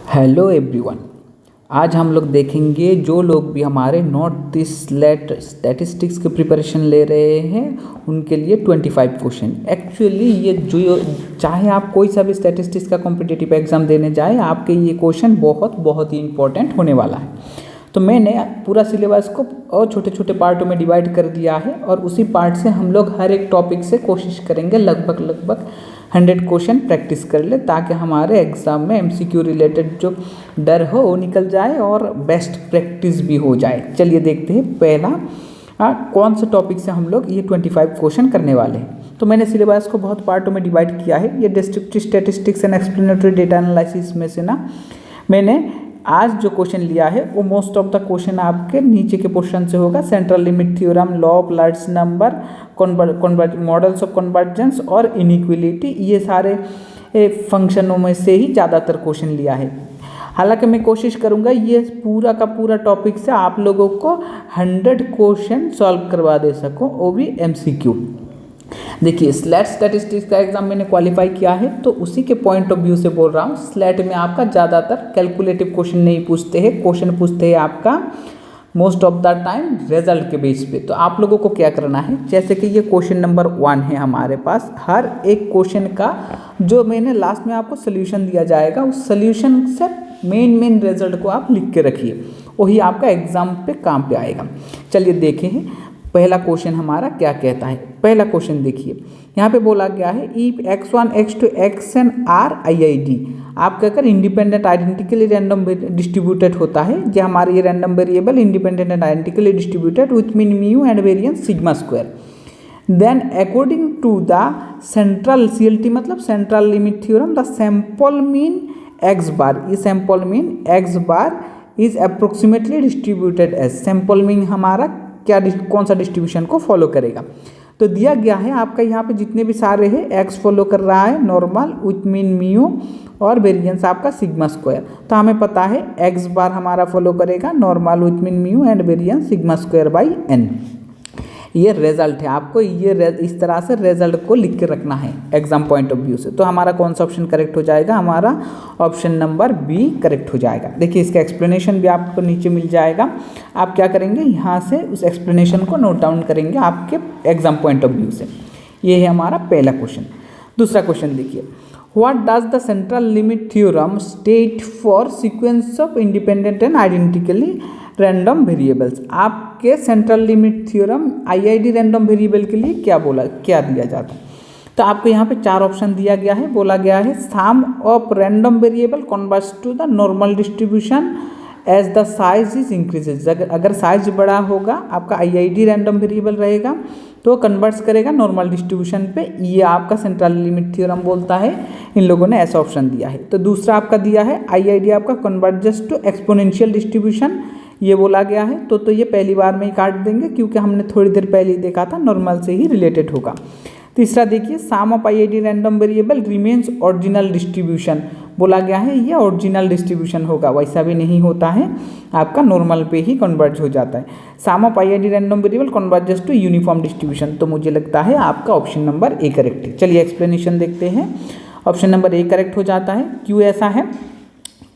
Hello everyone. आज हम लोग देखेंगे जो लोग भी हमारे नॉर्थ ईस्ट स्लेट स्टैटिस्टिक्स के प्रिपरेशन ले रहे हैं उनके लिए 25 क्वेश्चन। एक्चुअली ये जो चाहे आप कोई सा भी स्टैटिस्टिक्स का कॉम्पिटिटिव एग्जाम देने जाए आपके ये क्वेश्चन बहुत ही इंपॉर्टेंट होने वाला है। तो मैंने पूरा सिलेबस को और छोटे छोटे पार्टों में डिवाइड कर दिया है और उसी पार्ट से हम लोग हर एक टॉपिक से कोशिश करेंगे लगभग 100 क्वेश्चन प्रैक्टिस कर ले ताकि हमारे एग्ज़ाम में एमसीक्यू रिलेटेड जो डर हो वो निकल जाए और बेस्ट प्रैक्टिस भी हो जाए। चलिए देखते हैं पहला कौन से टॉपिक से हम लोग ये 25 क्वेश्चन करने वाले हैं। तो मैंने सिलेबस को बहुत पार्टों में डिवाइड किया है। ये descriptive statistics and explanatory data analysis में से ना मैंने आज जो क्वेश्चन लिया है वो मोस्ट ऑफ द क्वेश्चन आपके नीचे के पोर्शन से होगा। Central limit theorem, law of large number, models of convergence और इनइक्वलिटी, ये सारे फंक्शनों में से ही ज़्यादातर क्वेश्चन लिया है। हालांकि मैं कोशिश करूंगा ये पूरा का पूरा टॉपिक से आप लोगों को 100 क्वेश्चन सॉल्व करवा दे सकूं, वो भी एमसीक्यू। देखिए स्लेट स्टैटिस्टिक्स का एग्जाम मैंने क्वालिफाई किया है तो उसी के पॉइंट ऑफ व्यू से बोल रहा हूँ। स्लेट में आपका ज़्यादातर कैलकुलेटिव क्वेश्चन नहीं पूछते हैं, क्वेश्चन पूछते हैं आपका most of the time result के बेस पे। तो आप लोगों को क्या करना है, जैसे कि ये क्वेश्चन नंबर 1 है हमारे पास, हर एक क्वेश्चन का जो मैंने लास्ट में आपको सोल्यूशन दिया जाएगा उस सोल्यूशन से मेन रिजल्ट को आप लिख के रखिए, वही आपका एग्जाम पे काम पे आएगा। चलिए देखें पहला क्वेश्चन हमारा क्या कहता है। पहला क्वेश्चन देखिए, यहाँ पे बोला गया है if x1 x2 xn are IID, आप कहकर इंडिपेंडेंट आइडेंटिकली रैंडम डिस्ट्रीब्यूटेड होता है। जो हमारे ये random variable independent and identically distributed with mean mu and variance sigma square, then according to the central CLT मतलब central limit theorem the sample mean x bar, ये sample mean x bar is approximately distributed as, sample mean हमारा क्या कौन सा distribution को follow करेगा। तो दिया गया है आपका यहाँ पे जितने भी सारे हैं x फॉलो कर रहा है नॉर्मल विथ मीन म्यू और वेरिएंस आपका सिग्मा स्क्वायर। तो हमें पता है x बार हमारा फॉलो करेगा normal with mean mu and variance sigma square by n। ये रिजल्ट है, आपको ये इस तरह से रिजल्ट को लिख के रखना है एग्जाम पॉइंट ऑफ व्यू से। तो हमारा कौन सा ऑप्शन करेक्ट हो जाएगा, हमारा ऑप्शन नंबर बी करेक्ट हो जाएगा। देखिए इसका एक्सप्लेनेशन भी आपको नीचे मिल जाएगा। आप क्या करेंगे, यहाँ से उस एक्सप्लेनेशन को नोट डाउन करेंगे आपके एग्जाम पॉइंट ऑफ व्यू से। ये है हमारा पहला क्वेश्चन। दूसरा क्वेश्चन देखिए, what does the central limit theorem state for sequence of independent and identically random variables. आपके central limit theorem IID random variable के लिए क्या दिया जाता है। तो आपको यहाँ पे 4 ऑप्शन दिया गया है। बोला गया है sum of random variable converts to the normal distribution as the size is increases. अगर साइज बड़ा होगा आपका IID रैंडम वेरिएबल रहेगा तो कन्वर्ट्स करेगा नॉर्मल डिस्ट्रीब्यूशन पे। ये आपका सेंट्रल लिमिट थ्योरम बोलता है। इन लोगों ने ऐसा ऑप्शन दिया है। तो दूसरा आपका दिया है IID आपका कन्वर्जेस टू एक्सपोनेंशियल डिस्ट्रीब्यूशन, ये बोला गया है। तो ये पहली बार में ही काट देंगे क्योंकि हमने थोड़ी देर पहले ही देखा था नॉर्मल से ही रिलेटेड होगा। तीसरा देखिए sum of IID random variable remains original distribution, बोला गया है ये ओरिजिनल डिस्ट्रीब्यूशन होगा, वैसा भी नहीं होता है, आपका नॉर्मल पे ही कन्वर्ज हो जाता है। Sum of IID random variable converges to uniform distribution, तो मुझे लगता है आपका ऑप्शन नंबर ए करेक्ट है। चलिए एक्सप्लेनेशन देखते हैं। ऑप्शन नंबर ए करेक्ट हो जाता है। क्यों ऐसा है,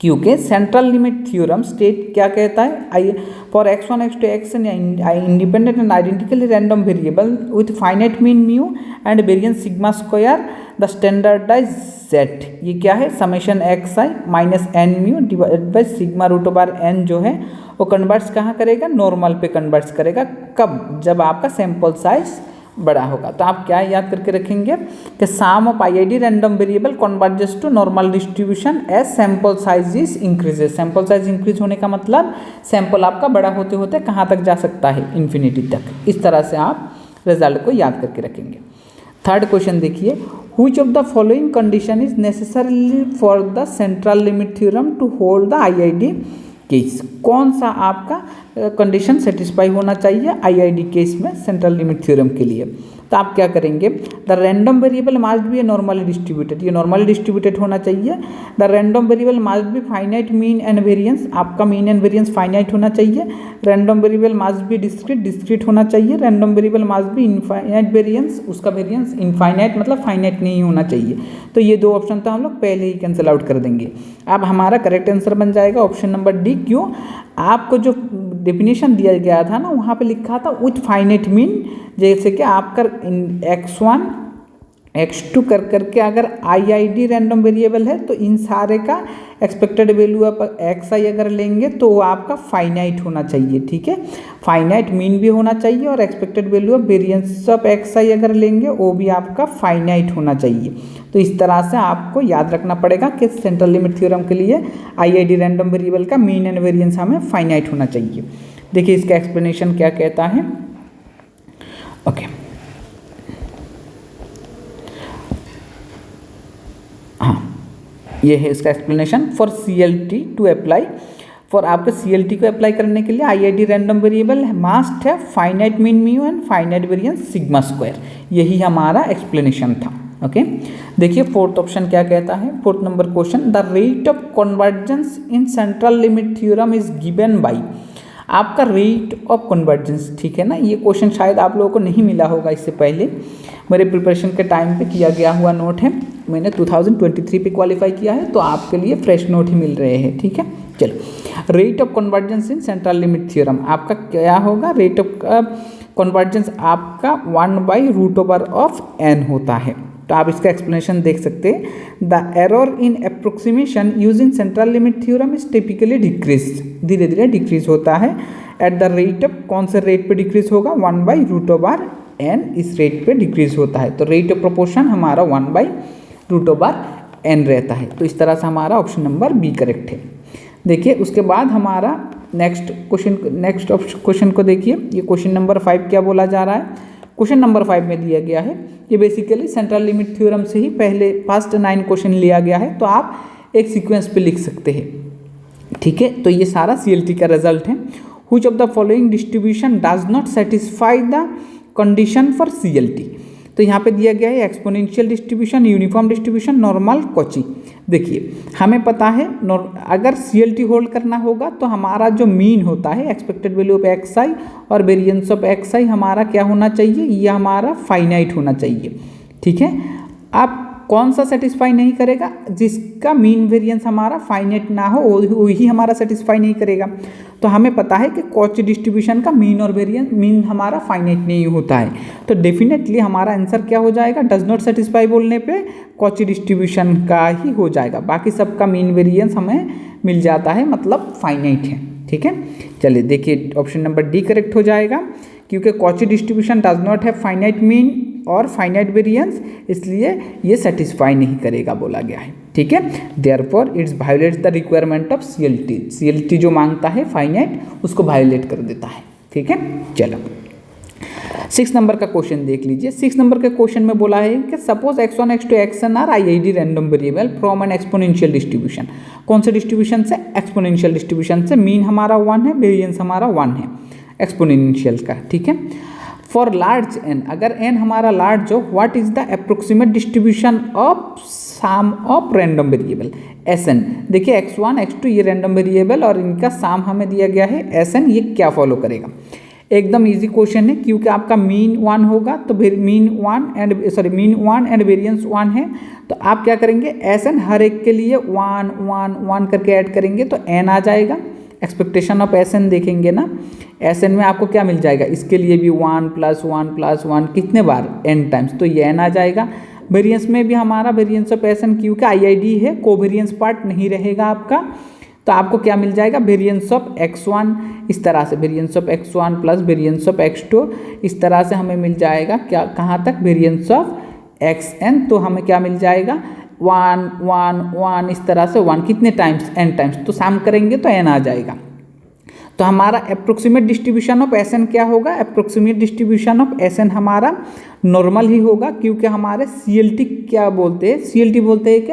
क्योंकि सेंट्रल लिमिट थ्योरम स्टेट क्या कहता है, for x1 x2 xn independent and identically random variable with finite mean mu and variance sigma square the standardize z, ये क्या है summation xi minus n mu divide by sigma root over n जो है वो converts कहाँ करेगा, normal पे converts करेगा। कब, जब आपका सैंपल साइज बड़ा होगा। तो आप क्या याद करके रखेंगे कि sum of IID random variable converges to normal distribution as sample size is increases. Sample size increase होने का मतलब सैंपल आपका बड़ा होते होते कहाँ तक जा सकता है, इन्फिनिटी तक। इस तरह से आप रिजल्ट को याद करके रखेंगे। थर्ड क्वेश्चन देखिए, which of the following condition is necessary for the central limit theorem to hold the IID case. कौन सा आपका कंडीशन सेटिस्फाई होना चाहिए IID केस में सेंट्रल लिमिट थ्योरम के लिए। तो आप क्या करेंगे, the random variable must be normally distributed, ये नॉर्मली डिस्ट्रीब्यूटेड होना चाहिए। The random variable must be finite mean and variance, आपका मीन एंड वेरिएंस फाइनाइट होना चाहिए। Random variable must B discrete, discrete होना चाहिए। Random variable must B infinite variance, उसका variance infinite मतलब फाइनाइट नहीं होना चाहिए। तो ये दो ऑप्शन तो हम लोग पहले ही कैंसिल आउट कर देंगे। अब हमारा करेक्ट आंसर बन जाएगा ऑप्शन नंबर डी। क्यों, आपको जो डेफिनेशन दिया गया था ना, वहाँ पे लिखा था विथ फाइनाइट मीन, जैसे कि आपका x1 x2 कर करके अगर IID रैंडम वेरिएबल है तो इन सारे का एक्सपेक्टेड वैल्यू आप xi अगर लेंगे तो वो आपका फाइनाइट होना चाहिए। ठीक है, फाइनाइट मीन भी होना चाहिए और expected value of variance of xi अगर लेंगे वो भी आपका फाइनाइट होना चाहिए। तो इस तरह से आपको याद रखना पड़ेगा कि सेंट्रल लिमिट थ्योरम के लिए IID रैंडम वेरिएबल का मीन एंड वेरिएंस हमें फाइनाइट होना चाहिए। देखिए इसका एक्सप्लेनेशन क्या कहता है। ओके, हाँ ये है इसका explanation. For CLT to apply, for आपके CLT को अप्लाई करने के लिए IID रैंडम वेरिएबल मस्ट है finite mean mu and finite variance sigma square, यही हमारा एक्सप्लेनेशन था। ओके, देखिए फोर्थ ऑप्शन क्या कहता है। Fourth number question, the rate of convergence in central limit theorem is given by, आपका रेट ऑफ कन्वर्जेंस, ठीक है ना, ये क्वेश्चन शायद आप लोगों को नहीं मिला होगा इससे पहले, मेरे प्रिपरेशन के टाइम पे किया गया हुआ नोट है, मैंने 2023 पे क्वालिफाई किया है, तो आपके लिए फ्रेश नोट ही मिल रहे हैं। ठीक है, चलो rate of convergence in central limit theorem आपका क्या होगा, रेट ऑफ कन्वर्जेंस आपका 1/√n होता है। तो आप इसका एक्सप्लेनेशन देख सकते हैं। The error in approximation using central limit theorem is typically decrease, धीरे धीरे डिक्रीज होता है एट द रेट ऑफ, कौन से रेट पे डिक्रीज होगा, 1/√n, इस रेट पे डिक्रीज होता है। तो रेट ऑफ प्रोपोर्शन हमारा 1/√n रहता है। तो इस तरह से हमारा ऑप्शन नंबर बी करेक्ट है। देखिए उसके बाद हमारा नेक्स्ट क्वेश्चन को देखिए, ये क्वेश्चन नंबर 5 क्या बोला जा रहा है। क्वेश्चन नंबर 5 में दिया गया है, ये बेसिकली सेंट्रल लिमिट थ्योरम से ही पहले फर्स्ट 9 क्वेश्चन लिया गया है, तो आप एक सीक्वेंस पे लिख सकते हैं। ठीक है, तो ये सारा CLT का रिजल्ट है। Which of the following distribution does not satisfy the condition for CLT, तो यहाँ पे दिया गया है exponential distribution, uniform distribution, normal, Cauchy. देखिए हमें पता है अगर CLT होल्ड करना होगा तो हमारा जो मीन होता है एक्सपेक्टेड वैल्यू ऑफ xi और वेरिएंस ऑफ xi हमारा क्या होना चाहिए, ये हमारा फाइनाइट होना चाहिए। ठीक है, आप कौन सा सेटिस्फाई नहीं करेगा, जिसका मीन वेरिएंस हमारा फाइनाइट ना हो वही हमारा सेटिस्फाई नहीं करेगा। तो हमें पता है कि कॉची डिस्ट्रीब्यूशन का मीन और वेरिएंस, मीन हमारा फाइनाइट नहीं होता है, तो डेफिनेटली हमारा आंसर क्या हो जाएगा, डज नॉट सेटिस्फाई बोलने पे कॉची डिस्ट्रीब्यूशन का ही हो जाएगा, बाकी सबका मीन वेरिएंस हमें मिल जाता है, मतलब फाइनाइट है। ठीक है, चलिए देखिए ऑप्शन नंबर डी करेक्ट हो जाएगा, क्योंकि कॉची डिस्ट्रीब्यूशन डज नॉट है फाइनाइट मीन और फाइनाइट वेरिएंस, इसलिए ये सेटिस्फाई नहीं करेगा बोला गया है। ठीक है, therefore it's violates the requirement of CLT जो मांगता है फाइनाइट उसको वायोलेट कर देता है। ठीक है, चलो 6 नंबर का क्वेश्चन देख लीजिए। 6 नंबर के क्वेश्चन में बोला है कि suppose x1 x2 xn are IID random variable from an exponential distribution, कौन से डिस्ट्रीब्यूशन से, एक्सपोनेंशियल डिस्ट्रीब्यूशन से, मीन हमारा 1 है, वेरिएंस हमारा 1 है एक्सपोनेंशियल का। ठीक है, फॉर लार्ज n, अगर n हमारा लार्ज हो, what is the approximate distribution of sum of random variable Sn। देखिए x1 x2 ये रैंडम वेरिएबल और इनका सम हमें दिया गया है Sn, ये क्या फॉलो करेगा, एकदम इजी क्वेश्चन है, क्योंकि आपका मीन 1 होगा तो मीन 1 एंड वेरिएंस 1 है, तो आप क्या करेंगे, Sn हर एक के लिए 1 1 1 करके ऐड करेंगे तो n आ जाएगा। एक्सपेक्टेशन ऑफ Sn देखेंगे ना, Sn में आपको क्या मिल जाएगा, इसके लिए भी 1 + 1 + 1 कितने बार, n टाइम्स, तो ये n आ जाएगा। वेरिएंस में भी हमारा वेरिएंस ऑफ Sn क्योंकि IID है, कोवेरिएंस पार्ट नहीं रहेगा आपका, तो आपको क्या मिल जाएगा, वेरिएंस ऑफ x1, इस तरह से variance of x1 plus variance of x2, इस तरह से हमें मिल जाएगा क्या, कहाँ तक, वेरिएंस ऑफ xn, तो हमें क्या मिल जाएगा 1 1 1, इस तरह से 1 कितने टाइम्स, n टाइम्स, तो सम करेंगे तो n आ जाएगा। तो हमारा अप्रोक्सीमेट डिस्ट्रीब्यूशन ऑफ Sn क्या होगा, अप्रोक्सीमेट डिस्ट्रीब्यूशन ऑफ Sn हमारा नॉर्मल ही होगा, क्योंकि हमारे CLT क्या बोलते हैं, CLT बोलते हैं कि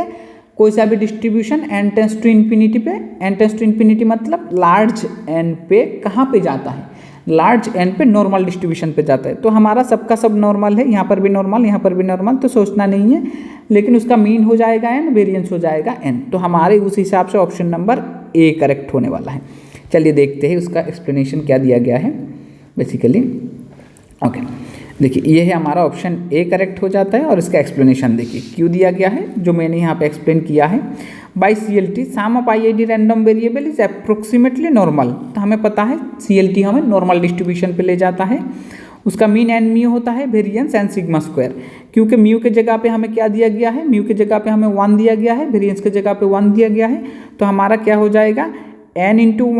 कोई सा भी distribution n tends to infinity पे, n टेंस टू इन्फिनिटी मतलब लार्ज n पे कहाँ पे जाता है, लार्ज एन पे नॉर्मल डिस्ट्रीब्यूशन पे जाता है। तो हमारा सबका सब नॉर्मल है, यहाँ पर भी नॉर्मल, यहाँ पर भी नॉर्मल, तो सोचना नहीं है, लेकिन उसका मीन हो जाएगा एन, वेरिएंस हो जाएगा एन। तो हमारे उस हिसाब से ऑप्शन नंबर ए करेक्ट होने वाला है। चलिए देखते हैं उसका एक्सप्लेनेशन क्या दिया गया है बेसिकली। ओके, देखिए ये है हमारा ऑप्शन ए करेक्ट हो जाता है, और इसका एक्सप्लेनेशन देखिए क्यों दिया गया है, जो मैंने यहाँ पे एक्सप्लेन किया है। By CLT sum of IID random variable is approximately normal. तो हमें पता है CLT हमें नॉर्मल डिस्ट्रीब्यूशन पे ले जाता है, उसका मीन एन म्यू होता है, वेरिएंस एन सिग्मा स्क्वायर। क्योंकि म्यू के जगह पे हमें क्या दिया गया है, म्यू के जगह पे हमें 1 दिया गया है, वेरिएंस के जगह पे 1 दिया गया है, तो हमारा क्या हो जाएगा n इंटू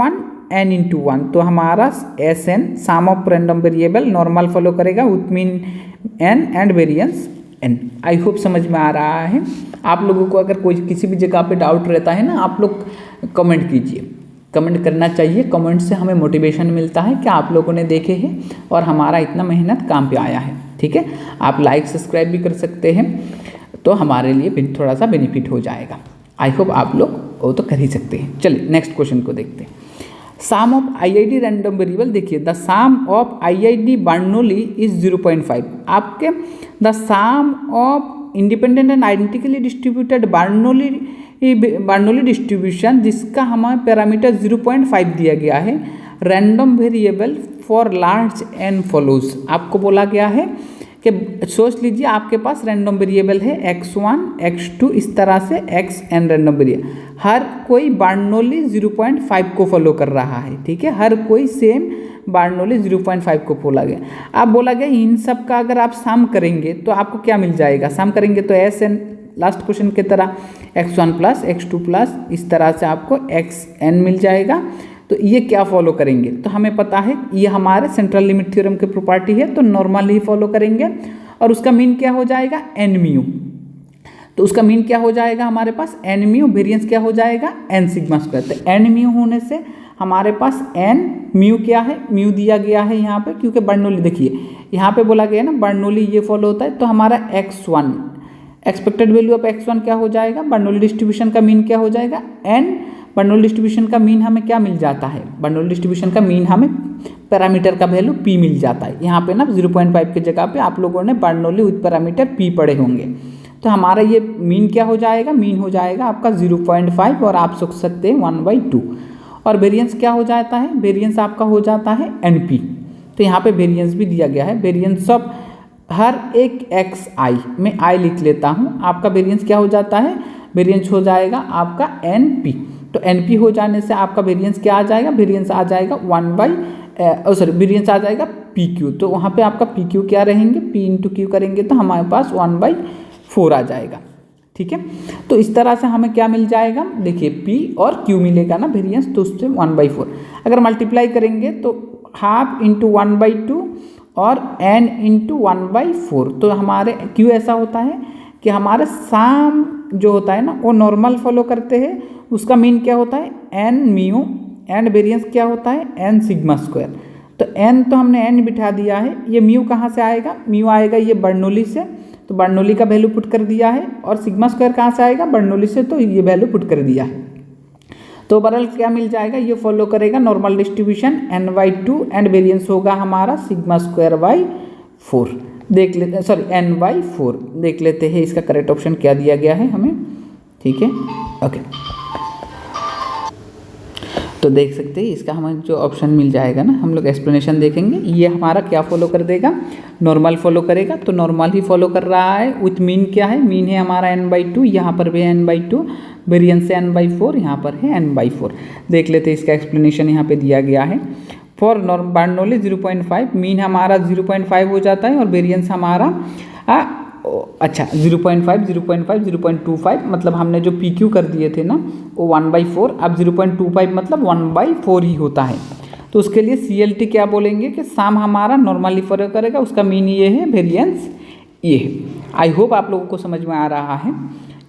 1 तो हमारा SN sum of random variable normal follow करेगा with mean n and variance n। I hope समझ में आ रहा है। आप लोगों को अगर कोई किसी भी जगह पे डाउट रहता है ना, आप लोग कमेंट कीजिए, कमेंट करना चाहिए। कमेंट से हमें मोटिवेशन मिलता है कि आप लोगों ने देखे हैं और हमारा इतना मेहनत काम पे आया है। ठीक है, आप लाइक सब्सक्राइब भी कर सकते हैं, तो हमारे लिए थोड़ा सा बेनिफिट हो जाएगा। आई होप आप लोग वो तो कर ही सकते हैं। चलिए नेक्स्ट क्वेश्चन को देखते हैं। Sum of IID random variable, देखिए the sum of IID Bernoulli is 0.5। आपके the sum of independent and identically distributed Bernoulli distribution, जिसका हमें पैरामीटर 0.5 दिया गया है, random variable for large n follows. आपको बोला गया है कि सोच लीजिए आपके पास रैंडम वेरिएबल है x1 x2 इस तरह से xn रैंडम वेरिएबल, हर कोई बर्नौली 0.5 को फॉलो कर रहा है। ठीक है, हर कोई सेम बर्नौली 0.5 को बोला गया। अब बोला गया इन सब का अगर आप सम करेंगे तो आपको क्या मिल जाएगा, सम करेंगे तो SN लास्ट क्वेश्चन की तरह x1 प्लस x2 प्लस इस तरह से आपको xn मिल जाएगा। तो ये क्या फॉलो करेंगे, तो हमें पता है ये हमारे सेंट्रल लिमिट थ्योरम की प्रॉपर्टी है, तो नॉर्मल ही फॉलो करेंगे, और उसका मीन क्या हो जाएगा n म्यू। तो उसका मीन क्या हो जाएगा हमारे पास n म्यू, वेरिएंस क्या हो जाएगा n सिग्मा स्क्वायर। तो n म्यू होने से हमारे पास n म्यू क्या है, म्यू दिया गया है यहाँ पे, क्योंकि बर्नौली देखिए यहाँ पे बोला गया ना बर्नौली ये फॉलो होता है। तो हमारा x1 expected value of x1 क्या हो जाएगा, बर्नौली डिस्ट्रीब्यूशन का मीन क्या हो जाएगा n। बर्नौली डिस्ट्रीब्यूशन का मीन हमें क्या मिल जाता है, बर्नौली डिस्ट्रीब्यूशन का मीन हमें पैरामीटर का वैल्यू p मिल जाता है। यहाँ पे ना 0.5 की जगह पे आप लोगों ने बर्नौली विद पैरामीटर p पढ़े होंगे। तो हमारा ये मीन क्या हो जाएगा, मीन हो जाएगा आपका 0.5, और आप सोच सकते हैं 1/2। और वेरिएंस क्या हो जाता है, वेरिएंस आपका हो जाता है NP। तो यहाँ पे वेरिएंस भी दिया गया है, वेरिएंस ऑफ हर एक xi में i लिख लेता हूँ, आपका वेरिएंस क्या हो जाता है, वेरिएंस हो जाएगा आपका NP। तो NP हो जाने से आपका वेरिएंस क्या आ जाएगा, वेरिएंस आ जाएगा वेरिएंस आ जाएगा PQ। तो वहाँ पे आपका PQ क्या रहेंगे, P इंटू Q करेंगे तो हमारे पास 1/4 आ जाएगा। ठीक है, तो इस तरह से हमें क्या मिल जाएगा, देखिए P और Q मिलेगा ना वेरिएंस, तो उससे 1/4 अगर मल्टीप्लाई करेंगे तो हाफ इंटू 1/2 और n इंटू 1/4। तो हमारे Q ऐसा होता है कि हमारे सम जो होता है ना वो नॉर्मल फॉलो करते हैं, उसका मीन क्या होता है n म्यू, एंड वेरिएंस क्या होता है n सिग्मा स्क्वायर। तो n तो हमने n बिठा दिया है, ये म्यू कहाँ से आएगा, म्यू आएगा ये बर्नौली से, तो बर्नौली का वैल्यू पुट कर दिया है, और सिग्मा स्क्वायर कहाँ से आएगा, बर्नौली से, तो ये वैल्यू पुट कर दिया है। तो ओवरऑल क्या मिल जाएगा, ये फॉलो करेगा normal distribution n/2, and variance होगा हमारा सिग्मा स्क्वायर बाई 4। देख लेते हैं, सॉरी n/4 देख लेते हैं इसका करेक्ट ऑप्शन क्या दिया गया है हमें। ठीक है, ओके, तो देख सकते हैं इसका हमें जो ऑप्शन मिल जाएगा ना, हम लोग एक्सप्लेनेशन देखेंगे, ये हमारा क्या फॉलो कर देगा, नॉर्मल फॉलो करेगा। तो नॉर्मल ही फॉलो कर रहा है विथ मीन क्या है, मीन है हमारा n/2, यहाँ पर भी n/2, वेरिएंस है n/4, यहाँ पर है n/4। देख लेते हैं इसका एक्सप्लेनेशन यहाँ पे दिया गया है। फॉर बर्नौली 0.5, मीन हमारा 0.5 हो जाता है, और वेरिएंस हमारा 0.5, 0.5, 0.25, मतलब हमने जो PQ कर दिए थे ना वो 1/4, अब 0.25 मतलब 1/4 ही होता है। तो उसके लिए CLT क्या बोलेंगे कि सम हमारा नॉर्मली फॉलो करेगा, उसका मीन ये है, वेरिएंस ये है। आई होप आप लोगों को समझ में आ रहा है।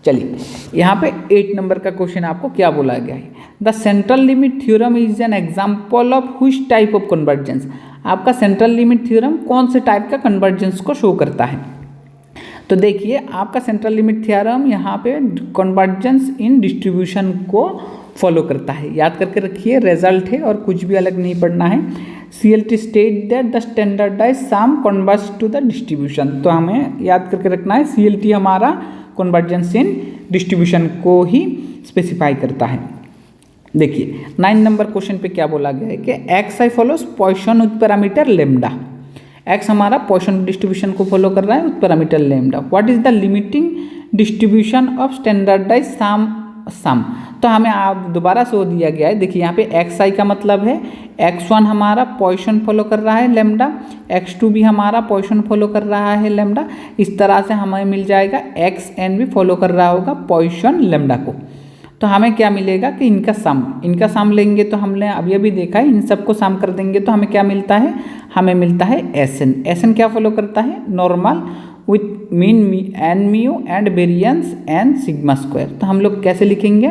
चलिए यहाँ पे 8 नंबर का क्वेश्चन आपको क्या बोला गया है, the central limit theorem is an example of which type of convergence. आपका सेंट्रल लिमिट थ्योरम कौन से टाइप का कन्वर्जेंस को शो करता है। तो देखिए आपका सेंट्रल लिमिट थ्योरम यहाँ पे कन्वर्जेंस इन डिस्ट्रीब्यूशन को फॉलो करता है। याद करके रखिए, रिजल्ट है और कुछ भी अलग नहीं पढ़ना है। CLT state that the standardize sum converge to the distribution. तो हमें याद करके रखना है CLT हमारा कन्वर्जेंस इन डिस्ट्रीब्यूशन को ही स्पेसिफाई करता है। देखिए 9 नंबर क्वेश्चन पे क्या बोला गया है कि X I follows Poisson with parameter lambda. X हमारा पॉइसन डिस्ट्रीब्यूशन को फॉलो कर रहा है with parameter lambda. What is the limiting distribution of standardize sum. तो हमें आप दोबारा से वो दिया गया है। देखिए यहाँ पे एक्स आई का मतलब है x1 हमारा पॉइसन फॉलो कर रहा है लेमडा, x2 भी हमारा पॉइसन फॉलो कर रहा है लेमडा। इस तरह से हमें मिल जाएगा xn भी फॉलो कर रहा होगा पॉइसन लेमडा को। तो हमें क्या मिलेगा कि इनका सम लेंगे तो हमने अभी अभी देखा है, इन सबको सम कर देंगे तो हमें क्या मिलता है, हमें मिलता है एस एन क्या फॉलो करता है, normal with mean n mu and variance n sigma square. तो हम लोग कैसे लिखेंगे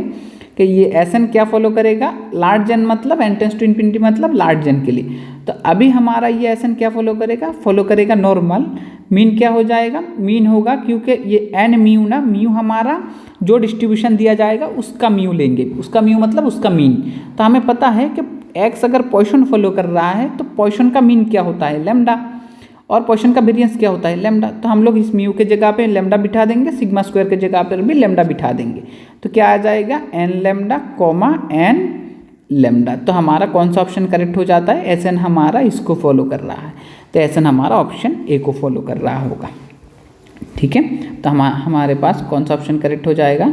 कि ये एस एन क्या फॉलो करेगा, लार्ज एन मतलब एन टेंस टू इन्फिनिटी मतलब लार्ज एन के लिए। तो अभी हमारा ये एस एन क्या फॉलो करेगा नॉर्मल। मीन क्या हो जाएगा, मीन होगा क्योंकि ये एन म्यू ना, म्यू हमारा जो डिस्ट्रीब्यूशन दिया जाएगा उसका म्यू लेंगे, उसका म्यू मतलब उसका मीन। तो हमें पता है कि एक्स अगर पॉइसन फॉलो कर रहा है तो पॉइसन का मीन क्या होता है, लेमडा, और पॉइसन का वेरिएंस क्या होता है, लेमडा। तो हम लोग इस म्यू के जगह पे लेमडा बिठा देंगे, सिग्मा स्क्वायर के जगह पर भी लेमडा बिठा देंगे। तो क्या आ जाएगा, n lambda comma n lambda. तो हमारा कौन सा ऑप्शन करेक्ट हो जाता है, एस एन हमारा इसको फॉलो कर रहा है। तो एस एन हमारा ऑप्शन ए को फॉलो कर रहा होगा। ठीक है, तो हमारे पास कौन सा ऑप्शन करेक्ट हो जाएगा,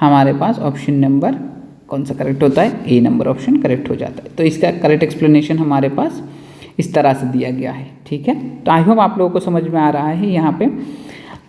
हमारे पास ऑप्शन नंबर कौन सा करेक्ट होता है, ए नंबर ऑप्शन करेक्ट हो जाता है। तो इसका करेक्ट एक्सप्लेनेशन हमारे पास इस तरह से दिया गया है। ठीक है, तो आई होप आप लोगों को समझ में आ रहा है यहाँ पे।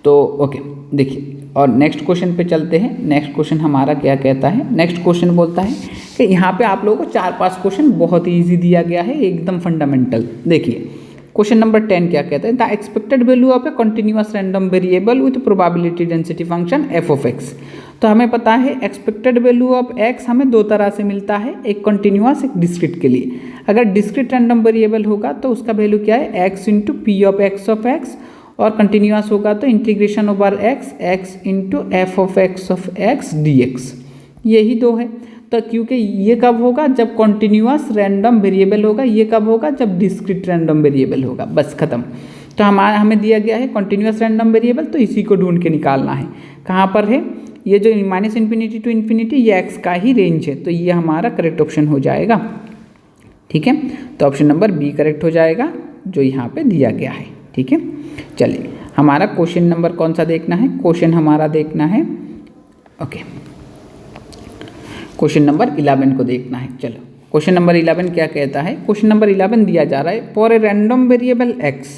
तो ओके, देखिए और नेक्स्ट क्वेश्चन पे चलते हैं। नेक्स्ट क्वेश्चन हमारा क्या कहता है, नेक्स्ट क्वेश्चन बोलता है कि यहाँ पे आप लोगों को 4-5 क्वेश्चन बहुत ही ईजी दिया गया है, एकदम फंडामेंटल। देखिए क्वेश्चन नंबर 10 क्या कहता है, the expected value of A continuous random variable with probability density function F of x. तो हमें पता है एक्सपेक्टेड वैल्यू ऑफ एक्स हमें दो तरह से मिलता है, एक कंटिन्यूअस एक डिस्क्रीट के लिए। अगर डिस्क्रीट रैंडम वेरिएबल होगा तो उसका वैल्यू क्या है, x into P of X, और कंटिन्यूअस होगा तो integration over x into F of x D x. यही दो है। तो क्योंकि ये कब होगा, जब कॉन्टिन्यूअस रैंडम वेरिएबल होगा, ये कब होगा, जब डिस्क्रीट रैंडम वेरिएबल होगा, बस खत्म। तो हमें दिया गया है कॉन्टिन्यूअस रैंडम वेरिएबल, तो इसी को ढूंढ के निकालना है। कहाँ पर है, ये जो -∞ to ∞, ये एक्स का ही रेंज है, तो ये हमारा करेक्ट ऑप्शन हो जाएगा। ठीक है, तो ऑप्शन नंबर बी करेक्ट हो जाएगा जो यहाँ पे दिया गया है। ठीक है, चलिए हमारा क्वेश्चन नंबर कौन सा देखना है, क्वेश्चन हमारा देखना है ओके, क्वेश्चन नंबर 11 को देखना है। चलो क्वेश्चन नंबर 11 क्या कहता है, क्वेश्चन नंबर 11 दिया जा रहा है, for a random variable x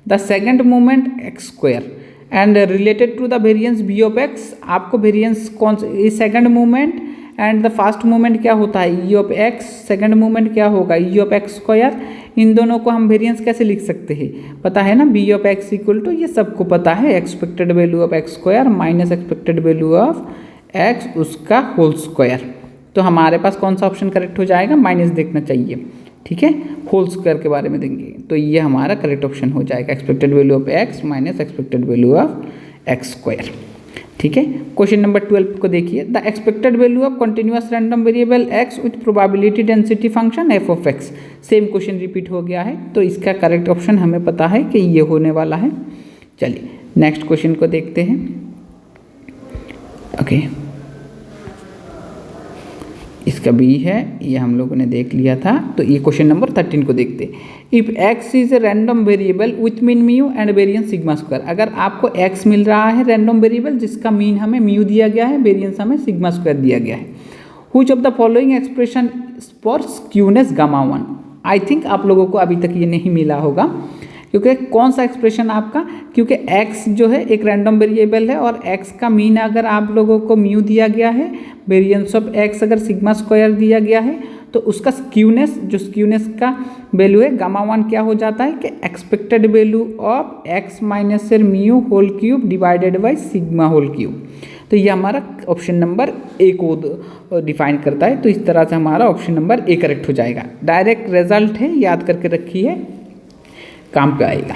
the second moment x square and related to the variance v of x. आपको वेरिएंस कौन सा, second moment and the first moment क्या होता है, e of x, second moment क्या होगा, ई ऑफ एक्स स्क्वायर। इन दोनों को हम वेरिएंस कैसे लिख सकते हैं, पता है ना, v of x equal to, ये सबको पता है, expected value of x square minus expected value of x उसका होल स्क्वायर। तो हमारे पास कौन सा ऑप्शन करेक्ट हो जाएगा, माइनस देखना चाहिए। ठीक है, होल स्क्वायर के बारे में देंगे तो ये हमारा करेक्ट ऑप्शन हो जाएगा, expected value of x minus expected value of x square. ठीक है, क्वेश्चन नंबर 12 को देखिए, the expected value of continuous random variable x with probability density function F of x. Same question repeat हो गया है, तो इसका करेक्ट ऑप्शन हमें पता है कि ये होने वाला है। चलिए नेक्स्ट क्वेश्चन को देखते हैं। ओके, इसका बी है, ये हम लोगों ने देख लिया था। तो ये क्वेश्चन नंबर 13 को देखते हैं। If x is a random variable with mean mu and variance sigma square. अगर आपको एक्स मिल रहा है रैंडम वेरिएबल जिसका मीन हमें म्यू दिया गया है, वेरिएंस हमें सिग्मा स्क्वायर दिया गया है, which of the following expression for skewness gamma 1। I think आप लोगों को अभी तक ये नहीं मिला होगा, क्योंकि कौन सा एक्सप्रेशन आपका, क्योंकि x जो है एक रैंडम वेरिएबल है और x का मीन अगर आप लोगों को म्यू दिया गया है, वेरिएंस ऑफ x अगर सिग्मा स्क्वायर दिया गया है, तो उसका स्क्यूनेस, जो स्क्यूनेस का वैल्यू है गामा 1 क्या हो जाता है कि expected value of x minus mu whole cube divided by sigma whole cube. तो ये हमारा ऑप्शन नंबर ए को डिफाइन करता है। तो इस तरह से हमारा ऑप्शन नंबर ए करेक्ट हो जाएगा। डायरेक्ट रिजल्ट है, याद करके रखिए, काम पे आएगा।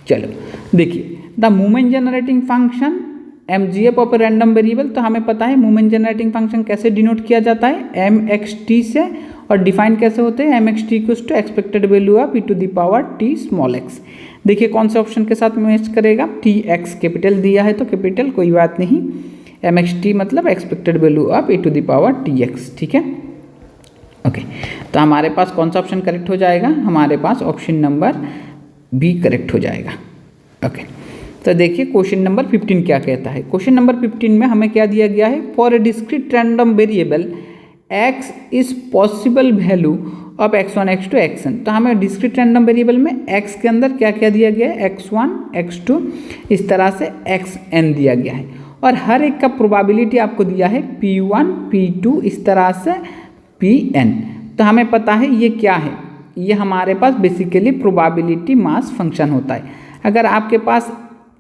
चलो देखिए, the movement generating function mgf of random variable. तो हमें पता है मूवमेंट जनरेटिंग फंक्शन कैसे डिनोट किया जाता है, mxt से, और डिफाइन कैसे होते हैं, m x t equals to expected value of e to the power t small x. देखिए कौन से ऑप्शन के साथ मैच करेगा, टी एक्स कैपिटल दिया है तो कैपिटल, कोई बात नहीं, एम एक्स टी मतलब expected value of e to the power t x, ठीक है। ओके, तो हमारे पास कौन सा ऑप्शन करेक्ट हो जाएगा, हमारे पास ऑप्शन नंबर बी करेक्ट हो जाएगा। ओके, तो देखिए क्वेश्चन नंबर 15 क्या कहता है। क्वेश्चन नंबर 15 में हमें क्या दिया गया है, for A discrete random variable x is possible value of x1 x2 xn। तो हमें डिस्क्रीट रैंडम वेरिएबल में x के अंदर क्या क्या दिया गया है, x1 x2 इस तरह से xn दिया गया है, और हर एक का प्रोबेबिलिटी आपको दिया है p1 p2 इस तरह से pn। तो हमें पता है ये क्या है, ये हमारे पास बेसिकली प्रोबेबिलिटी मास फंक्शन होता है। अगर आपके पास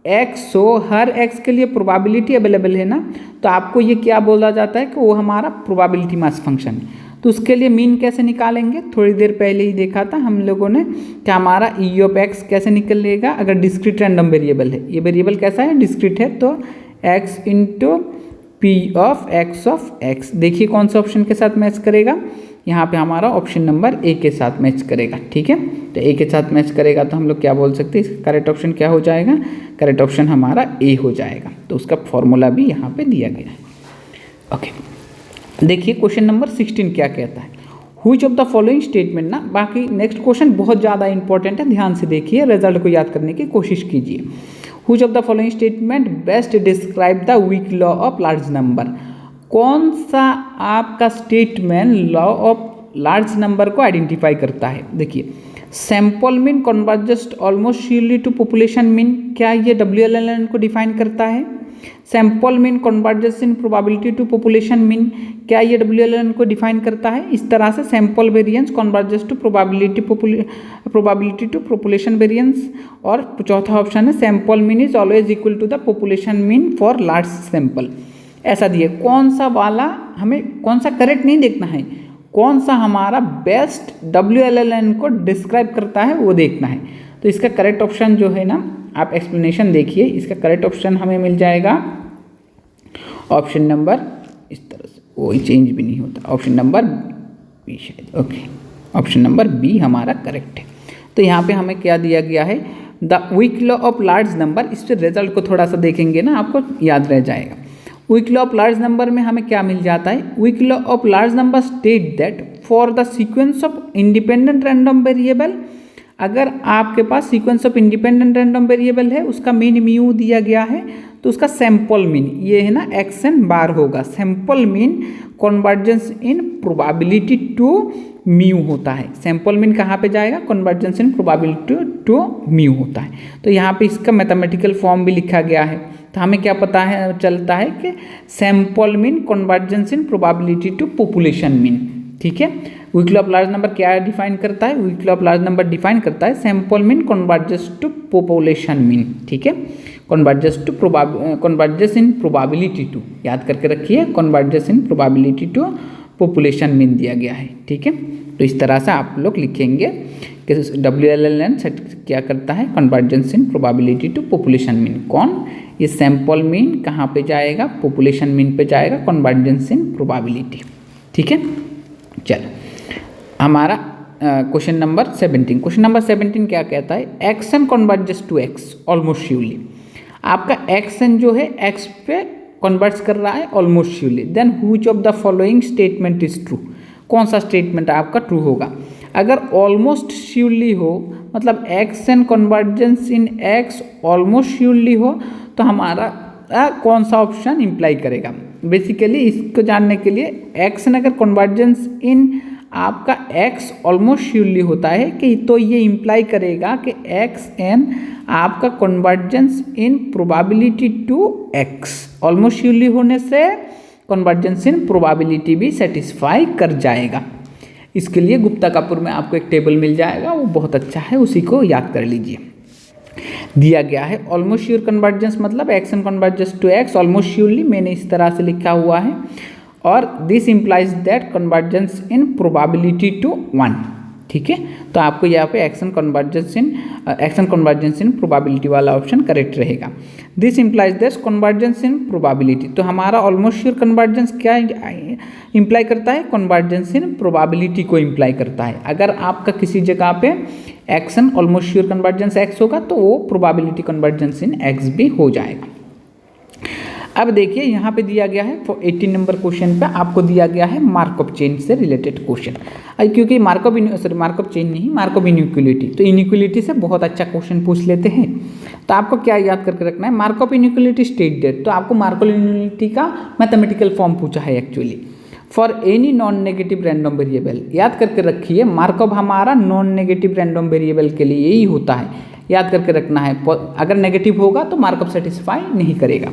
x हो, हर x के लिए प्रोबेबिलिटी अवेलेबल है ना, तो आपको ये क्या बोला जाता है कि वो हमारा प्रोबेबिलिटी मास फंक्शन है। तो उसके लिए मीन कैसे निकालेंगे, थोड़ी देर पहले ही देखा था हम लोगों ने कि हमारा ई ऑफ एक्स कैसे निकलेगा अगर डिस्क्रीट रैंडम वेरिएबल है। ये वेरिएबल कैसा है, डिस्क्रीट है, तो x into P of x. देखिए कौन सा ऑप्शन के साथ मैच करेगा, यहाँ पे हमारा ऑप्शन नंबर ए के साथ मैच करेगा, ठीक है। तो ए के साथ मैच करेगा तो हम लोग क्या बोल सकते हैं, इसका करेक्ट ऑप्शन क्या हो जाएगा, करेक्ट ऑप्शन हमारा ए हो जाएगा। तो उसका फॉर्मूला भी यहाँ पे दिया गया है। ओके, देखिए क्वेश्चन नंबर 16 क्या कहता है, which of the following statement ना, बाकी नेक्स्ट क्वेश्चन बहुत ज़्यादा इंपॉर्टेंट है, ध्यान से देखिए, रिजल्ट को याद करने की कोशिश कीजिए। Which of the following statement best describe the weak law of large number. कौन सा आपका statement law of large number को आइडेंटिफाई करता है। देखिए, sample mean converges almost surely to population mean, क्या ये WLLN को डिफाइन करता है। Sample mean converges in probability to population mean, क्या ये WLLN को डिफाइन करता है। इस तरह से sample variance converges to probability to population variance. और चौथा ऑप्शन है sample mean is always equal to the population mean for large sample. ऐसा दिए, कौन सा वाला हमें, कौन सा करेक्ट नहीं देखना है, कौन सा हमारा बेस्ट WLLN को डिस्क्राइब करता है वो देखना है। तो इसका करेक्ट ऑप्शन जो है ना, आप एक्सप्लेनेशन देखिए, इसका करेक्ट ऑप्शन हमें मिल जाएगा ऑप्शन नंबर, इस तरह से कोई चेंज भी नहीं होता, ऑप्शन नंबर बी शायद। ओके, ऑप्शन नंबर बी हमारा करेक्ट है। तो यहाँ पे हमें क्या दिया गया है, the weak law of large number. इस पर रिजल्ट को थोड़ा सा देखेंगे ना, आपको याद रह जाएगा। Weak law of large number में हमें क्या मिल जाता है, weak law of large number state that for the sequence of independent random variable, अगर आपके पास sequence of independent random variable है, उसका मीन म्यू दिया गया है, तो उसका सैंपल मीन ये है ना xn बार होगा। Sample mean convergence in probability to mu होता है। सैंपल मीन कहाँ पे जाएगा, convergence in probability to mu होता है। तो यहाँ पे इसका मैथमेटिकल फॉर्म भी लिखा गया है। तो हमें क्या पता है, चलता है कि sample mean convergence in probability to population mean, ठीक है। Weak law of large number क्या डिफाइन करता है, weak law of large number define करता है sample mean converges to population mean, ठीक है। कन्वर्जेस इन प्रोबेबिलिटी टू, याद करके रखिए, converges in probability to population mean दिया गया है, ठीक है। तो इस तरह से आप लोग लिखेंगे कि WLLN क्या करता है, convergence in probability to population mean. कौन, ये सैंपल मीन कहाँ पे जाएगा, पॉपुलेशन मीन पे जाएगा, कन्वर्जेंस इन प्रोबेबिलिटी, ठीक है। चलो हमारा क्वेश्चन नंबर 17, क्वेश्चन नंबर 17 क्या कहता है, xn converges to x almost surely. आपका xn जो है x पे कन्वर्ट्स कर रहा है almost surely, then which of the following statement is true. कौन सा स्टेटमेंट आपका ट्रू होगा। अगर ऑलमोस्ट श्योरली हो, मतलब xn कन्वर्जेंस इन x ऑलमोस्ट श्योरली हो, तो हमारा कौन सा ऑप्शन इंप्लाई करेगा। बेसिकली इसको जानने के लिए xn अगर कन्वर्जेंस इन आपका x ऑलमोस्ट श्योरली होता है कि, तो ये इंप्लाई करेगा कि xn आपका convergence in probability to x almost surely होने से कन्वर्जेंस इन प्रोबेबिलिटी भी सेटिस्फाई कर जाएगा। इसके लिए गुप्ता कापुर में आपको एक टेबल मिल जाएगा, वो बहुत अच्छा है, उसी को याद कर लीजिए। दिया गया है ऑलमोस्ट श्योर कन्वर्जेंस मतलब xn converges to x almost surely, मैंने इस तरह से लिखा हुआ है, और this implies that convergence in probability to 1, ठीक है, तो आपको यहाँ पे एक्शन कन्वर्जेंस इन प्रोबेबिलिटी वाला ऑप्शन करेक्ट रहेगा। This implies this convergence in probability, तो हमारा ऑलमोस्ट श्योर कन्वर्जेंस क्या इम्प्लाई करता है, कन्वर्जेंस इन प्रोबेबिलिटी को इम्प्लाई करता है। अगर आपका किसी जगह पे action almost sure convergence x होगा तो वो प्रोबेबिलिटी कन्वर्जेंस इन एक्स भी हो जाएगा। अब देखिए यहाँ पे दिया गया है 18 नंबर क्वेश्चन पे आपको दिया गया है मार्कअप चेन से रिलेटेड क्वेश्चन, क्योंकि मार्कअप चेन नहीं, मार्कअप इनइक्वलिटी, तो इनइक्वलिटी से बहुत अच्छा क्वेश्चन पूछ लेते हैं। तो आपको क्या याद करके रखना है, मार्कअप इनइक्वलिटी स्टेट दैट, तो आपको मार्कअप इनइक्वलिटी का मैथमेटिकल फॉर्म पूछा है actually. For any non negative random variable, याद करके रखिए मार्कअप हमारा नॉन नेगेटिव रैंडम वेरिएबल के लिए ही होता है, याद करके रखना है। अगर नेगेटिव होगा तो मार्कअप सेटिस्फाई नहीं करेगा।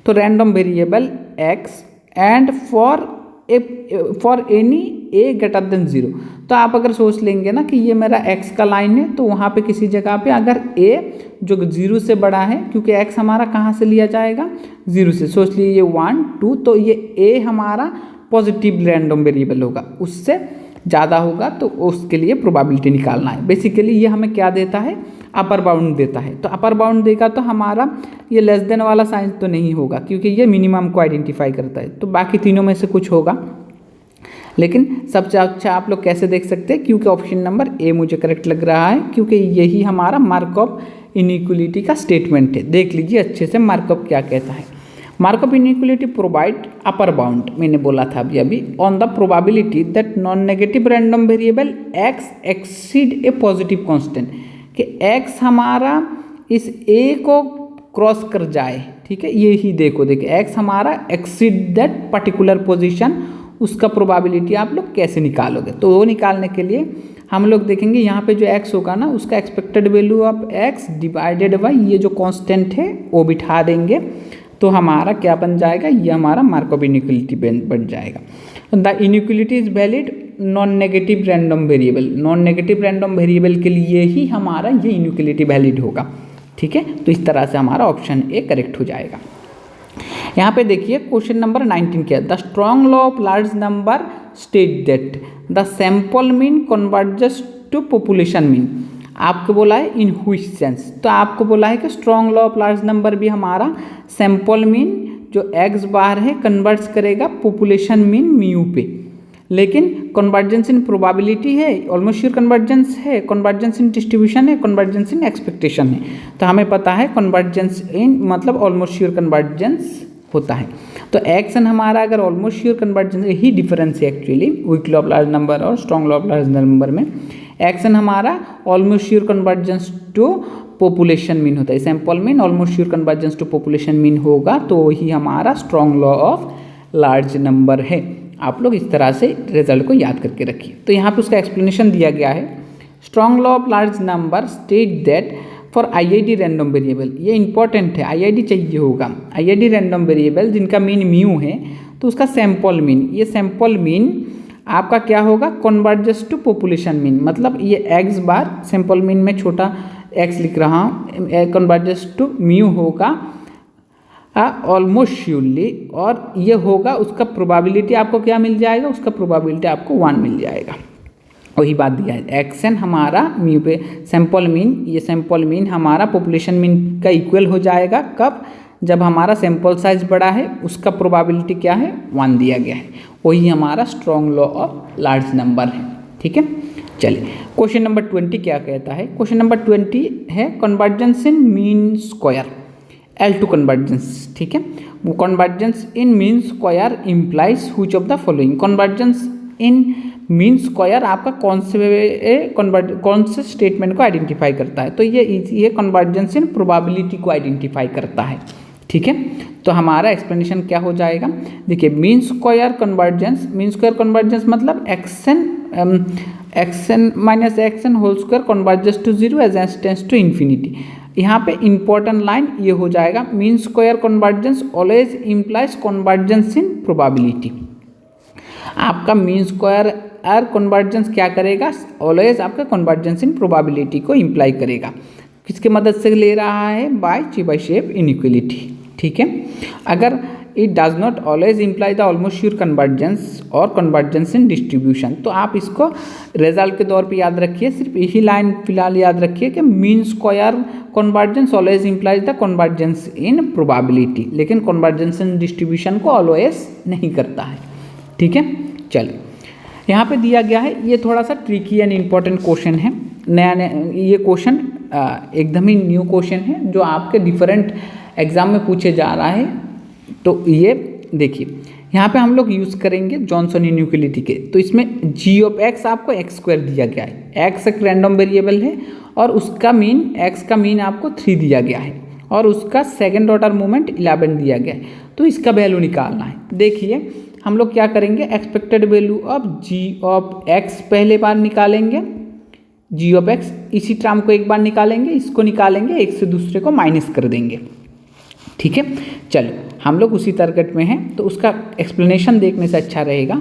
तो random variable x and for any a greater than 0, तो आप अगर सोच लेंगे ना कि ये मेरा x का लाइन है, तो वहाँ पे किसी जगह पे अगर a जो 0 से बड़ा है, क्योंकि x हमारा कहाँ से लिया जाएगा 0 से, सोच लीजिए 1 2, तो ये a हमारा पॉजिटिव रैंडम वेरिएबल होगा, उससे ज़्यादा होगा तो उसके लिए प्रोबेबिलिटी निकालना है। बेसिकली ये हमें क्या देता है, अपर बाउंड देता है। तो अपर बाउंड देगा तो हमारा ये लेस देन वाला साइन तो नहीं होगा, क्योंकि ये मिनिमम को आइडेंटिफाई करता है, तो बाकी तीनों में से कुछ होगा। लेकिन सबसे अच्छा आप लोग कैसे देख सकते हैं, क्योंकि ऑप्शन नंबर ए मुझे करेक्ट लग रहा है, क्योंकि यही हमारा मार्कअप इनइक्वलिटी का स्टेटमेंट है। देख लीजिए अच्छे से मार्कअप क्या कहता है। Markup inequality provide upper bound, मैंने बोला था अभी on the probability that non negative random variable x exceed A positive constant, कि x हमारा इस a को क्रॉस कर जाए, ठीक है, ये ही देखो x हमारा एक्सीड दैट पर्टिकुलर पोजीशन, उसका प्रोबेबिलिटी आप लोग कैसे निकालोगे। तो वो निकालने के लिए हम लोग देखेंगे यहाँ पे जो x होगा ना, उसका expected value of x divided by ये जो कांस्टेंट है वो बिठा देंगे, तो हमारा क्या बन जाएगा, ये हमारा मार्कअप इनइक्वलिटी बन जाएगा। The inequality is valid non negative random variable, non negative random variable के लिए ही हमारा ये इनइक्वलिटी वैलिड होगा, ठीक है। तो इस तरह से हमारा ऑप्शन ए करेक्ट हो जाएगा। यहाँ पे देखिए क्वेश्चन नंबर 19 क्या है, the strong law of large number state that the sample mean converges to population mean. आपको बोला है इन व्हिच सेंस, तो आपको बोला है कि strong law of large number भी हमारा सैंपल मीन जो एक्स बार है कन्वर्ट्स करेगा पॉपुलेशन मीन म्यू पे, लेकिन कन्वर्जेंस इन प्रोबेबिलिटी है, ऑलमोस्ट श्योर कन्वर्जेंस है, कन्वर्जेंस इन डिस्ट्रीब्यूशन है, कन्वर्जेंस इन एक्सपेक्टेशन है। तो हमें पता है कन्वर्जेंस इन मतलब ऑलमोस्ट श्योर कन्वर्जेंस होता है। तो एक्शन हमारा अगर ऑलमोस्ट श्योर कन्वर्जेंस, यही डिफरेंस है actually weak law of large number और strong law of large number में। एक्शन हमारा almost sure convergence to population mean होता है, sample mean almost sure convergence to population mean होगा, तो वही हमारा strong law of large number है। आप लोग इस तरह से रिजल्ट को याद करके रखिए। तो यहाँ पे उसका एक्सप्लेनेशन दिया गया है, strong law of large number state that for IID random variable, ये इंपॉर्टेंट है, आईआईडी चाहिए होगा, आईआईडी रैंडम वेरिएबल जिनका मीन म्यू है, तो उसका सैंपल मीन, ये सैंपल मीन आपका क्या होगा, कन्वर्जेस टू पॉपुलेशन मीन, मतलब ये एक्स बार सैंपल मीन में छोटा एक्स लिख रहा हूँ, कन्वर्जेस टू म्यू होगा ऑलमोस्ट श्योरली, और ये होगा उसका प्रोबेबिलिटी आपको क्या मिल जाएगा, उसका प्रोबेबिलिटी आपको 1 मिल जाएगा। वही बात दिया है, एक्शन हमारा म्यू पे सैंपल मीन, ये सैंपल मीन हमारा पॉपुलेशन मीन का इक्वल हो जाएगा कब, जब हमारा सैंपल साइज बड़ा है, उसका प्रोबेबिलिटी क्या है 1 दिया गया है, वही हमारा strong law of large number है, ठीक है। चलिए क्वेश्चन नंबर 20 क्या कहता है, क्वेश्चन नंबर 20 है convergence in mean square L2 convergence, ठीक है। वो convergence in mean square implies which of the following, convergence in mean square आपका कौन से स्टेटमेंट को आइडेंटिफाई करता है, तो ये कन्वर्जेंस इन प्रोबेबिलिटी को आइडेंटिफाई करता है, ठीक है। तो हमारा एक्सप्लेनेशन क्या हो जाएगा, देखिए मीन स्क्वायर कन्वर्जेंस मतलब x n minus x n whole square converges to 0 as n tends to infinity. यहाँ पे इंपॉर्टेंट लाइन ये हो जाएगा, mean square convergence always implies convergence in probability. आपका मीन स्क्वायर कन्वर्जेंस क्या करेगा, ऑलवेज आपका कन्वर्जेंस इन प्रोबेबिलिटी को इम्प्लाई करेगा। किसके मदद से ले रहा है, बाय चेबीशेव इनइक्वलिटी, ठीक है। अगर it does not always imply the almost sure convergence और कन्वर्जेंस इन डिस्ट्रीब्यूशन। तो आप इसको रिजल्ट के तौर पे याद रखिए, सिर्फ यही लाइन फिलहाल याद रखिए कि mean square convergence always implies the convergence in probability, लेकिन कन्वर्जेंस इन डिस्ट्रीब्यूशन को ऑलवेज नहीं करता है। ठीक है, चलिए यहाँ पे दिया गया है, ये थोड़ा सा ट्रिकी एंड इम्पॉर्टेंट क्वेश्चन है, नया ये क्वेश्चन एकदम ही न्यू क्वेश्चन है जो आपके डिफरेंट एग्जाम में पूछे जा रहा है। तो ये देखिए यहाँ पे हम लोग यूज़ करेंगे जॉनसन इनइक्वालिटी के। तो इसमें g ऑफ x आपको x² दिया गया है, x एक रैंडम वेरिएबल है और उसका मीन x का मीन आपको 3 दिया गया है और उसका सेकेंड ऑर्डर मोमेंट 11 दिया गया है। तो इसका वैल्यू निकालना है। देखिए हम लोग क्या करेंगे, expected value of g of x पहले बार निकालेंगे, g ऑफ x इसी टर्म को एक बार निकालेंगे, इसको निकालेंगे, एक से दूसरे को माइनस कर देंगे। ठीक है, चलो हम लोग उसी टारगेट में हैं, तो उसका एक्सप्लेनेशन देखने से अच्छा रहेगा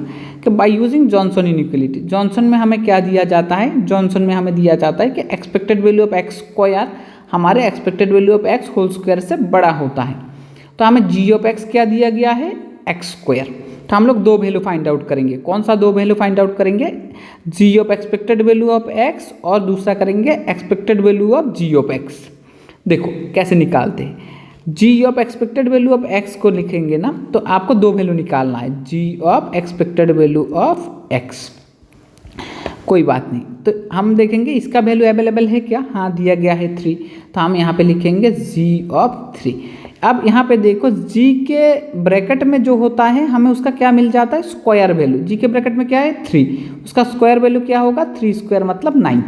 कि by using Johnson inequality. Johnson में हमें क्या दिया जाता है, जॉनसन में हमें दिया जाता है कि expected value of x square हमारे expected value of X whole square से बड़ा होता है। तो हमें जी ऑफ एक्स क्या दिया गया है, एक्स स्क्वायर। तो हम लोग दो वैल्यू फाइंड आउट करेंगे। कौन सा दो वैल्यू फाइंड आउट करेंगे, G of expected value of X और दूसरा करेंगे expected value of ji of X. देखो कैसे निकालते हैं, G of expected value of X को लिखेंगे ना, तो आपको दो वैल्यू निकालना है, G of expected value of X. कोई बात नहीं, तो हम देखेंगे इसका वैल्यू अवेलेबल है क्या, हाँ दिया गया है 3, तो हम यहाँ पे लिखेंगे जी ऑफ 3। अब यहाँ पे देखो g के ब्रैकेट में जो होता है हमें उसका क्या मिल जाता है, स्क्वायर वैल्यू। g के ब्रैकेट में क्या है 3, उसका स्क्वायर वैल्यू क्या होगा 3 स्क्वायर मतलब 9।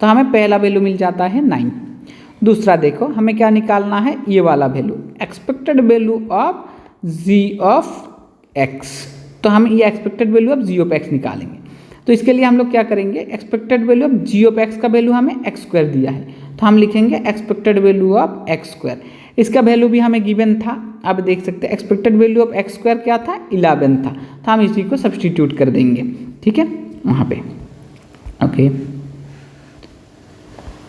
तो हमें पहला वैल्यू मिल जाता है 9। दूसरा देखो हमें क्या निकालना है, ये वाला value expected value of g of x। तो हम ये expected value of g of x निकालेंगे। तो इसके लिए हम लोग क्या करेंगे, expected value of g of x का वैल्यू हमें x स्क्वायर दिया है, तो हम लिखेंगे expected value of x square. इसका वैल्यू भी हमें गिवन था, आप देख सकते हैं expected value of x square क्या था 11 था, तो हम इसी को सब्सटीट्यूट कर देंगे। ठीक है, वहाँ पे ओके,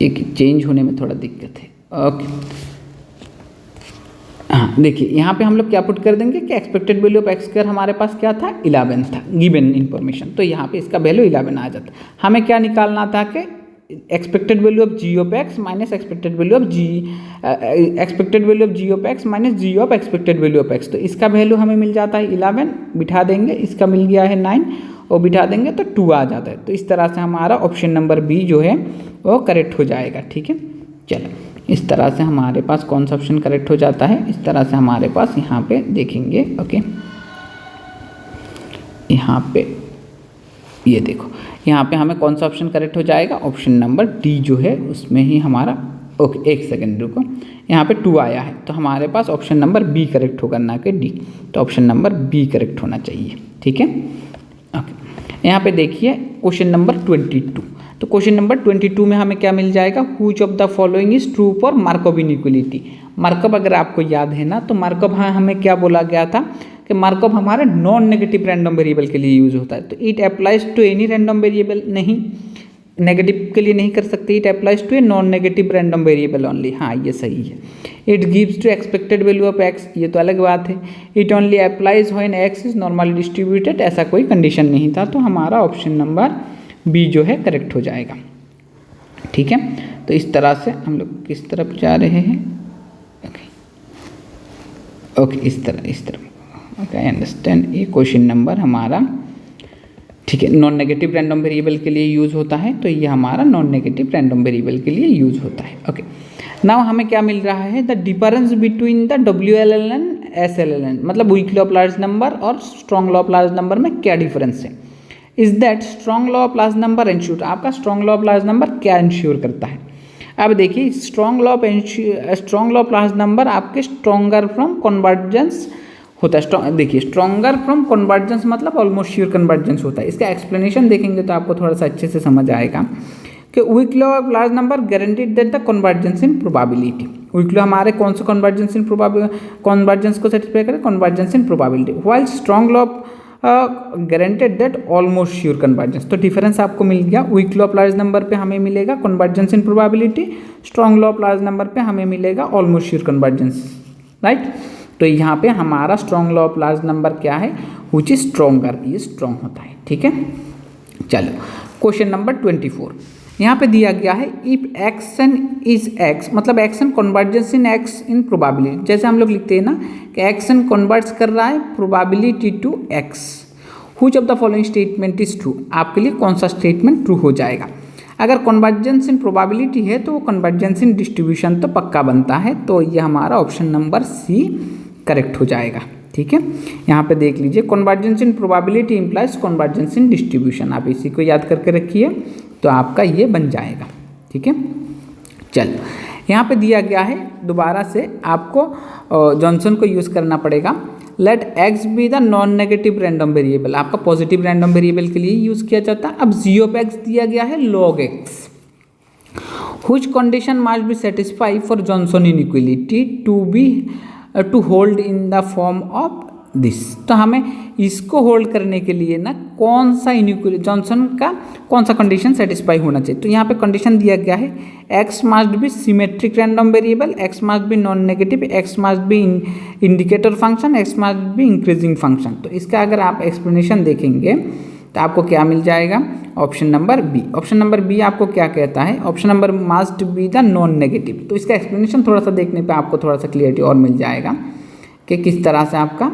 एक चेंज होने में थोड़ा दिक्कत है। ओके हाँ देखिए यहाँ पे हम लोग क्या पुट कर देंगे कि expected value of x square हमारे पास क्या था 11 था, गिवन इन्फॉर्मेशन। तो यहाँ पे इसका वैल्यू 11 आ जाता। हमें क्या निकालना था कि expected value of ji of x minus expected value of g, expected value of ji of x minus g of expected value of x. तो इसका वैल्यू हमें मिल जाता है 11, बिठा देंगे, इसका मिल गया है 9 और बिठा देंगे तो 2 आ जाता है। तो इस तरह से हमारा ऑप्शन नंबर बी जो है वो करेक्ट हो जाएगा। ठीक है, चलो इस तरह से हमारे पास कौन सा ऑप्शन करेक्ट हो जाता है, इस तरह से हमारे पास यहाँ पे देखेंगे। ओके यहाँ पे ये देखो, यहाँ पे हमें कौन सा ऑप्शन करेक्ट हो जाएगा, ऑप्शन नंबर डी जो है उसमें ही हमारा। ओके एक सेकेंड रुको, यहाँ पे 2 आया है तो हमारे पास ऑप्शन नंबर बी करेक्ट होगा ना कि डी। तो ऑप्शन नंबर बी करेक्ट होना चाहिए। ठीक है, ओके यहाँ पे देखिए क्वेश्चन नंबर 22। तो क्वेश्चन नंबर 22 में हमें क्या मिल जाएगा, which of the following is true for markup inequality. Markup अगर आपको याद है ना, तो मार्कअप हाँ हमें क्या बोला गया था कि मार्कअप हमारे नॉन नेगेटिव रैंडम वेरिएबल के लिए यूज होता है। तो it applies to any random variable, नहीं नेगेटिव के लिए नहीं कर सकते, it applies to a non negative random variable only. हाँ ये सही है। It gives to expected value of x, ये तो अलग बात है। It only applies when x is normally distributed, ऐसा कोई कंडीशन नहीं था। तो हमारा ऑप्शन नंबर बी जो है करेक्ट हो जाएगा। ठीक है, तो इस तरह से हम लोग किस तरफ जा रहे हैं, ओके इस तरफ ओके आई अंडरस्टैंड। ये क्वेश्चन नंबर हमारा ठीक है नॉन नेगेटिव रैंडम वेरिएबल के लिए यूज़ होता है, तो ये हमारा नॉन नेगेटिव रैंडम वेरिएबल के लिए यूज़ होता है। ओके नाउ हमें क्या मिल रहा है, the difference between the WLN SLN, मतलब weak law of large number और strong law of large number में क्या डिफरेंस है। Is that strong law of large number ensure, आपका strong law of large number क्या इंश्योर करता है। अब देखिए strong law of large number आपके स्ट्रॉन्गर फ्रॉम कन्वर्जेंस होता है। देखिए स्ट्रॉन्गर फ्रॉम कन्वर्जेंस मतलब ऑलमोस्ट श्योर कन्वर्जेंस होता है। इसका एक्सप्लेनेशन देखेंगे तो आपको थोड़ा सा अच्छे से समझ आएगा कि weak law of large number guaranteed that the convergence in probability. Weak law हमारे कौन सा कन्वर्जेंस इन कन्वर्जेंस को सेटिस्फाई करे, convergence in probability, while strong law guaranteed that almost sure convergence. तो डिफरेंस आपको मिल गया, weak law of large number पे हमें मिलेगा convergence in probability, strong law of large number पे हमें मिलेगा ऑलमोस्ट श्योर कन्वर्जेंस, राइट। तो यहाँ पे हमारा strong law of large number क्या है, विच इज स्ट्रॉन्गर, ये स्ट्रॉन्ग होता है। ठीक है, चलो क्वेश्चन नंबर 24 यहाँ पे दिया गया है, इफ एक्शन इज एक्स, मतलब एक्शन कन्वर्जेंस इन एक्स इन प्रोबेबिलिटी, जैसे हम लोग लिखते हैं ना कि एक्शन कन्वर्ट्स कर रहा है probability to x, which of the following statement is true, आपके लिए कौन सा स्टेटमेंट ट्रू हो जाएगा। अगर कन्वर्जेंस इन प्रोबेबिलिटी है तो वो कन्वर्जेंस इन डिस्ट्रीब्यूशन तो पक्का बनता है, तो ये हमारा ऑप्शन नंबर सी करेक्ट हो जाएगा। ठीक है, यहाँ पे देख लीजिए, convergence in probability implies convergence in distribution, आप इसी को याद करके रखिए तो आपका ये बन जाएगा। ठीक है, चलो यहाँ पे दिया गया है, दोबारा से आपको जॉनसन को यूज़ करना पड़ेगा। Let x be the non negative random variable, आपका पॉजिटिव रैंडम वेरिएबल के लिए यूज़ किया जाता है। अब जी ऑफ एक्स दिया गया है log x, which condition must be satisfy for Johnson inequality to hold in the form of this, तो हमें इसको होल्ड करने के लिए ना कौन सा इनइक्वालिटी, जॉनसन का कौन सा कंडीशन सेटिस्फाई होना चाहिए। तो यहाँ पे कंडीशन दिया गया है, x must B symmetric random variable, x must B non negative, x must B indicator function, x must be increasing function. तो इसका अगर आप एक्सप्लेनेशन देखेंगे तो आपको क्या मिल जाएगा, option number B. Option number B आपको क्या कहता है, option number must be the non negative. तो इसका एक्सप्लेनेशन थोड़ा सा देखने पे आपको थोड़ा सा क्लियरिटी और मिल जाएगा कि किस तरह से आपका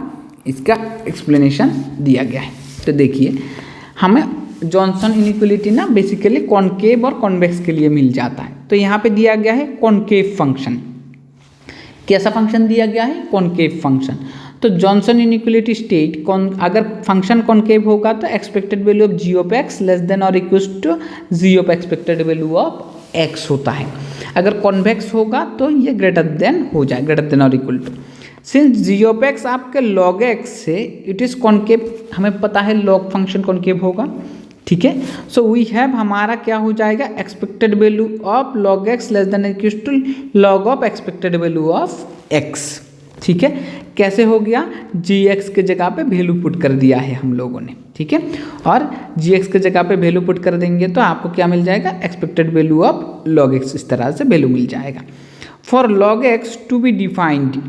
इसका एक्सप्लेनेशन दिया गया है। तो देखिए, हमें जॉनसन इनइक्वालिटी ना बेसिकली कॉनकेव और कॉन्वेक्स के लिए मिल जाता है। तो यहाँ पे दिया गया है कॉनकेव फंक्शन, कैसा फंक्शन दिया गया है, कॉनकेव फंक्शन। तो जॉनसन इनइक्वालिटी स्टेट अगर फंक्शन कॉनकेव होगा तो expected value of ji of X less than और equal to G of expected value of X होता है। अगर कॉन्वेक्स होगा तो ये ग्रेटर देन हो जाए, ग्रेटर देन और equal to. Since g of x आपके लॉग एक्स से इट इज़ कॉनकेव, हमें पता है लॉग फंक्शन कॉनकेव होगा। ठीक है, सो वी हैव हमारा क्या हो जाएगा, expected value of log x less than equal to log of expected value of x. ठीक है, कैसे हो गया, जी एक्स के जगह पे वैल्यू पुट कर दिया है हम लोगों ने। ठीक है, और जी एक्स के जगह पे वैल्यू पुट कर देंगे तो आपको क्या मिल जाएगा, expected value of log x, इस तरह से वैल्यू मिल जाएगा। For log x to be defined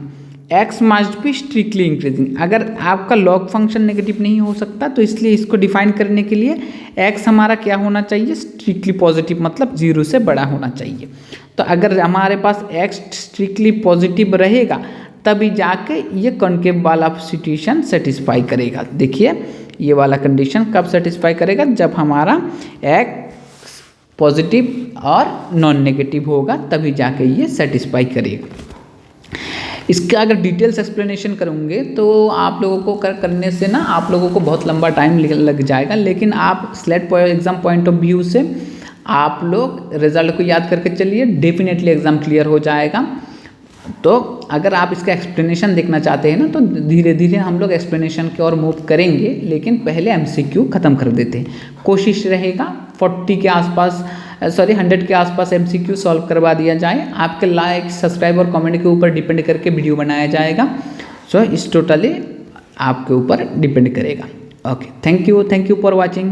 x must be strictly increasing, अगर आपका लॉग फंक्शन नेगेटिव नहीं हो सकता तो इसलिए इसको डिफाइन करने के लिए एक्स हमारा क्या होना चाहिए, स्ट्रिक्टली पॉजिटिव, मतलब 0 से बड़ा होना चाहिए। तो अगर हमारे पास एक्स स्ट्रिक्टली पॉजिटिव रहेगा तभी जाके ये कॉनकेव वाला सिचुएशन सेटिस्फाई करेगा। देखिए, ये वाला कंडीशन कब सेटिस्फाई करेगा, जब हमारा एक्स पॉजिटिव और नॉन नेगेटिव होगा तभी जाके ये सेटिस्फाई करेगा। इसका अगर डिटेल्स एक्सप्लेनेशन करूँगे तो आप लोगों को करने से ना आप लोगों को बहुत लंबा टाइम लग जाएगा, लेकिन आप slate exam point of view से आप लोग रिजल्ट को याद करके चलिए, डेफिनेटली एग्ज़ाम क्लियर हो जाएगा। तो अगर आप इसका एक्सप्लेनेशन देखना चाहते हैं ना तो धीरे धीरे हम लोग एक्सप्लेनेशन की ओर मूव करेंगे, लेकिन पहले एमसीक्यू ख़त्म कर देते हैं। कोशिश रहेगा 40 के आसपास 100 के आसपास एमसीक्यू सॉल्व करवा दिया जाए। आपके लाइक, सब्सक्राइब और कमेंट के ऊपर डिपेंड करके वीडियो बनाया जाएगा। सो इस टोटली आपके ऊपर डिपेंड करेगा। Okay, thank you for watching.